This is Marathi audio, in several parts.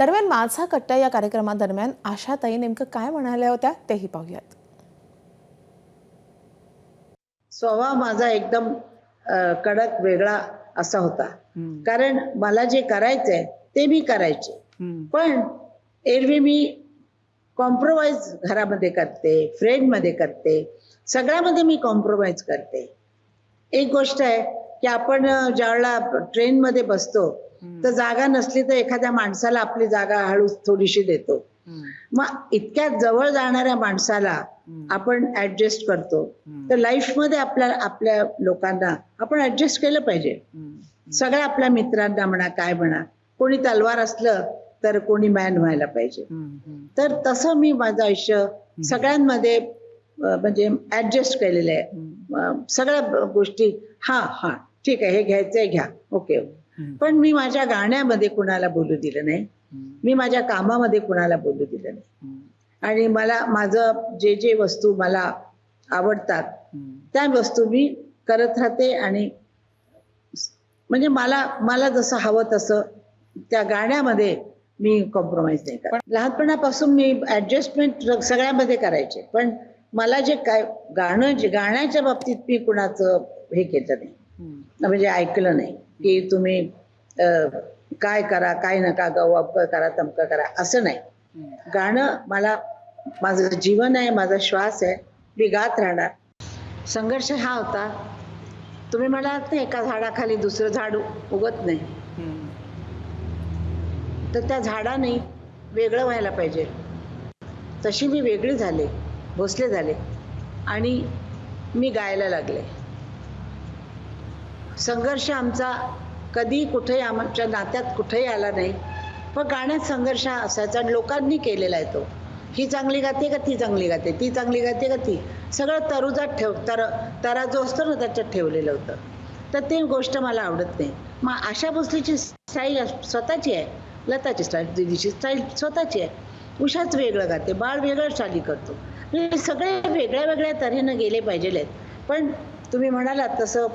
दरम्यान माझा कट्टा या कार्यक्रमादरम्यान आशाताई नेमकं काय म्हणाल्या होत्या तेही पाहूयात. स्वभाव माझा एकदम कडक वेगळा असा होता. कारण मला जे करायचंय ते मी करायचे, पण एरवी मी कॉम्प्रोमाइज घरामध्ये करते, फ्रेंडमध्ये करते, सगळ्यामध्ये मी कॉम्प्रोमाइज करते. एक गोष्ट आहे की आपण ज्यावेळेला ट्रेनमध्ये बसतो तर जागा नसली तर एखाद्या माणसाला आपली जागा हळूच थोडीशी देतो. मग इतक्या जवळ जाणाऱ्या माणसाला आपण ऍडजस्ट करतो, तर लाईफमध्ये आपल्या लोकांना आपण ऍडजस्ट केलं पाहिजे. सगळ्या आपल्या मित्रांना म्हणा, काय म्हणा, कोणी तलवार असलं तर कोणी मॅन व्हायला पाहिजे. तर तसं मी माझं आयुष्य सगळ्यांमध्ये म्हणजे ऍडजस्ट केलेलं आहे. सगळ्या गोष्टी हा ठीक आहे, हे घ्यायचंय घ्या, ओके. पण मी माझ्या गाण्यामध्ये कुणाला बोलू दिलं नाही, मी माझ्या कामामध्ये कुणाला बोलू दिलं नाही. आणि मला माझं जे वस्तू मला आवडतात त्या वस्तू मी करत राहते. आणि म्हणजे मला जसं हवं तसं त्या गाण्यामध्ये मी कॉम्प्रोमाइज नाही करत. लहानपणापासून मी ऍडजस्टमेंट सगळ्यामध्ये करायचे, पण मला जे काय गाण्याच्या बाबतीत मी कुणाचं हे केलं नाही, म्हणजे ऐकलं नाही की तुम्ही काय करा, काय नका गाऊ, अमकं करा, तमकं करा, असं नाही. गाणं माझं जीवन आहे, माझा श्वास आहे, मी गात राहणार. संघर्ष हा होता, तुम्ही म्हणालात ना एका झाडाखाली दुसरं झाड उगत नाही, तर त्या झाडाने वेगळं व्हायला पाहिजे. तशी मी वेगळी झाले, भोसले झाले आणि मी गायला लागले. संघर्ष आमचा कधी कुठेही आमच्या नात्यात कुठेही आला नाही, पण गाण्यात संघर्ष असायचा आणि लोकांनी केलेला आहे तो. ही चांगली गाते का ती चांगली गाते, ती चांगली गाते का ती, सगळं तरुजात तरा जो असतो ना त्याच्यात ठेवलेलं होतं. तर ती गोष्ट मला आवडत नाही. मग आशा भोसलेची स्टाईल स्वतःची आहे, लताची स्टाईल, दिदीची स्टाईल स्वतःची आहे, उषाच वेगळं गाते, बाळ वेगळं स्टाईल करतो. म्हणजे सगळे वेगळ्या वेगळ्या तऱ्हेनं गेले पाहिजेत. पण तुम्ही म्हणालात तसं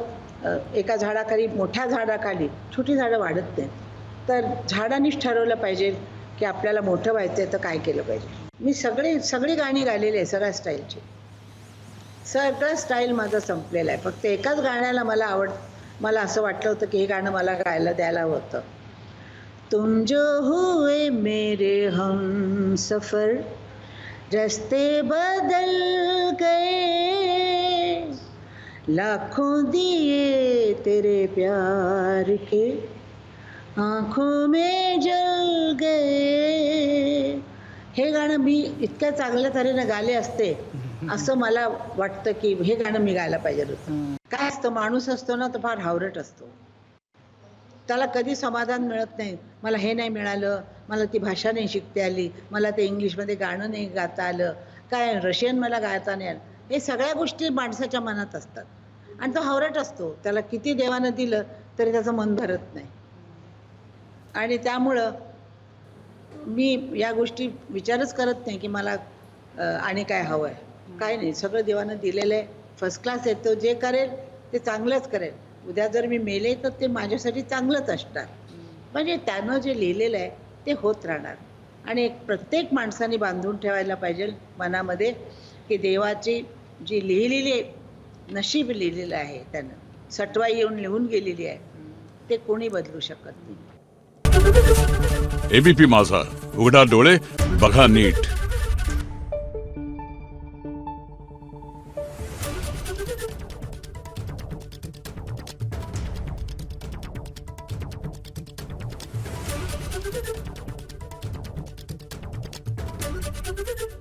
एका झाडाखाली, मोठ्या झाडाखाली छोटी झाडं वाढत नाहीत. तर झाडांनीच ठरवलं पाहिजे की आपल्याला मोठं व्हायचंय तर काय केलं पाहिजे. मी सगळी गाणी गायलेली आहे, सगळ्या स्टाईलची. सगळं स्टाईल माझं संपलेलं आहे. फक्त एकाच गाण्याला मला असं वाटलं होतं की हे गाणं मला गायला द्यायला होतं. तुम जो हुए मेरे हम सफर, रस्ते बदल गए, लाखों दिए तेरे प्यार के, आंखों में जल गए. हे गाणं मी इतक्या चांगल्या तऱ्हेनं गाले असते असं मला वाटतं की हे गाणं मी गायला पाहिजे होतं. काय असतं, माणूस असतो ना तो फार हावरट असतो, त्याला कधी समाधान मिळत नाही. मला हे नाही मिळालं, मला ती भाषा नाही शिकता आली, मला ते इंग्लिशमध्ये गाणं नाही गाता आलं, काय रशियन मला गाता नाही आलं. हे सगळ्या गोष्टी माणसाच्या मनात असतात आणि तो हावरट असतो. त्याला किती देवानं दिलं तरी त्याचं मन भरत नाही. आणि त्यामुळं मी या गोष्टी विचारच करत नाही की मला आणि काय हवं आहे, काय नाही. सगळं देवानं दिलेलं आहे, फर्स्ट क्लास आहे. तो जे करेल ते चांगलंच करेल. उद्या जर मी मेले तर ते माझ्यासाठी चांगलंच असणार. म्हणजे त्यानं जे लिहिलेलं आहे ते होत राहणार. आणि प्रत्येक माणसाने बांधून ठेवायला पाहिजे मनामध्ये की देवाची जी लिहिलेली नशीब लिहिलेलं आहे, त्यानं सटवाई येऊन लिहून गेलेली आहे, ते कोणी बदलू शकत नाही. एबीपी माझा, उघडा डोळे बघा नीट. Thank you.